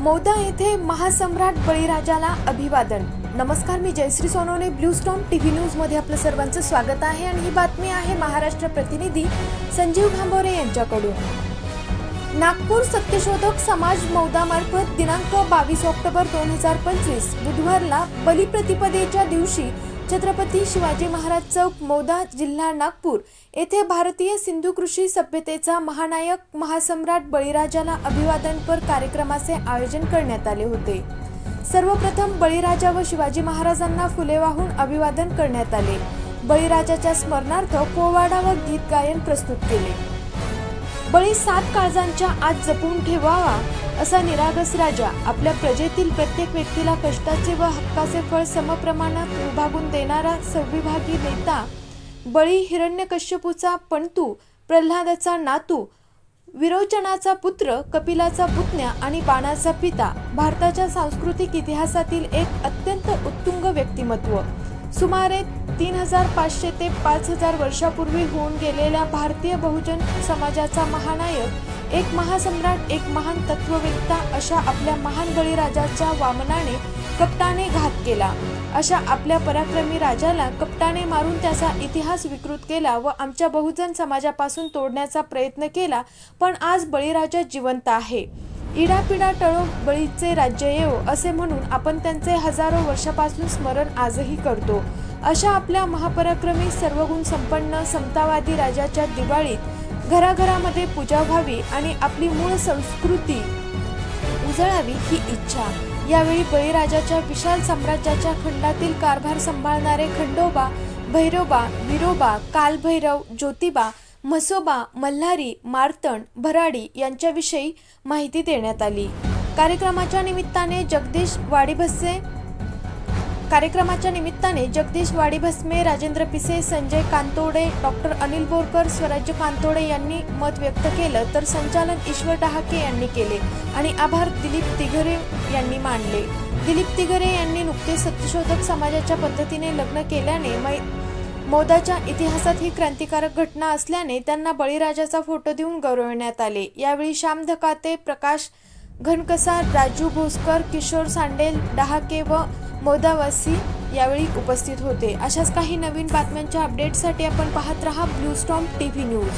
मौदा येथे महासम्राट बळीराजाला अभिवादन। नमस्कार, मी Jayashree Sonawane, blue storm TV news मध्ये आपलं सर्वांचं स्वागत आहे आणि ही बातमी आहे महाराष्ट्र प्रतिनिधी संजीव घांबोरे यांच्याकडून। नागपूर सत्यशोधक समाज मौदा मार्फत दिनांक 22 ऑक्टोबर 2025 बुधवारला बलिप्रतिपदेच्या दिवशी छत्रपती शिवाजी महाराज चौक, मौदा, जिल्हा नागपूर येथे भारतीय सिंधू कृषी सभ्यतेचा महानायक महासम्राट बळीराजाला अभिवादनपर कार्यक्रमाचे आयोजन करण्यात आले होते। सर्वप्रथम बळीराजा व शिवाजी महाराजांना फुले वाहून अभिवादन करण्यात आले। बळीराजाच्या स्मरणार्थ पोवाडा व गीत गायन प्रस्तुत केले। बळी 7 काळजांच्या आत जपून ठेवावा असा निरागस राजा, आपल्या प्रजेतील प्रत्येक व्यक्तीला कष्टाचे व हक्काचे फळ समप्रमाणात विभागून देणारा सर्वविभागी नेता, बळी हिरण्यकश्यपूचा पणतू, प्रल्हादाचा नातू, विरोचनाचा पुत्र, कपिलाचा पुतण्या आणि बाणाचा पिता, भारताच्या सांस्कृतिक इतिहासातील एक अत्यंत उत्तुंग व्यक्तिमत्व। सुमारे 3500 ते 5000 वर्षापूर्वी होऊन गेलेल्या भारतीय बहुजन समाजाचा महानायक, एक महासम्राट, एक महान तत्ववेत्ता अशा आपल्या महान बळीराजाच्या वामनाने कपटाने घात केला। अशा आपल्या पराक्रमी राजाला कपटाने मारून त्याचा इतिहास विकृत केला व आमच्या बहुजन समाजापासून तोडण्याचा प्रयत्न केला, पण आज बळीराजा जिवंत आहे। इडापिडा टळो, बळीचे राज्य येवो असे म्हणून आपण त्यांचे हजारो वर्षापासून स्मरण आजही करतो। अशा आपल्या महापराक्रमी, सर्वगुण संपन्न, समतावादी राजाच्या दिवाळीत घराघरामध्ये पूजा व्हावी आणि आपली मूळ संस्कृती उजळावी ही इच्छा। यावेळी बळीराजाच्या विशाल साम्राज्याच्या खंडातील कारभार संभाळणारे खंडोबा, भैरोबा, विरोबा, कालभैरव, ज्योतिबा, म्हसोबा, मल्हारी, मार्तंड, भराडी यांच्याविषयी माहिती देण्यात आली। कार्यक्रमाच्या निमित्ताने जगदीश वाडीभस्मे, राजेंद्र पिसे, संजय कांतोडे, डॉक्टर अनिल बोरकर, स्वराज्य कांतोडे यांनी मत व्यक्त केलं, तर संचालन ईश्वर डहाके यांनी केले आणि आभार दिलीप तिघरे यांनी मानले। दिलीप तिघरे यांनी नुकतेच सत्यशोधक समाजाच्या पद्धतीने लग्न केल्याने मौदाच्या इतिहासात ही क्रांतिकारक घटना असल्याने त्यांना बळीराजाचा फोटो देऊन गौरवण्यात आले। यावेळी श्याम धकाते, प्रकाश घनकसार, राजू भोसकर, किशोर सांडेल, डहाके व मौदावासी यावेळी उपस्थित होते। अशाच काही नवीन बातम्यांच्या अपडेटसाठी आपण पाहत रहा ब्लू स्टॉर्म टीव्ही न्यूज।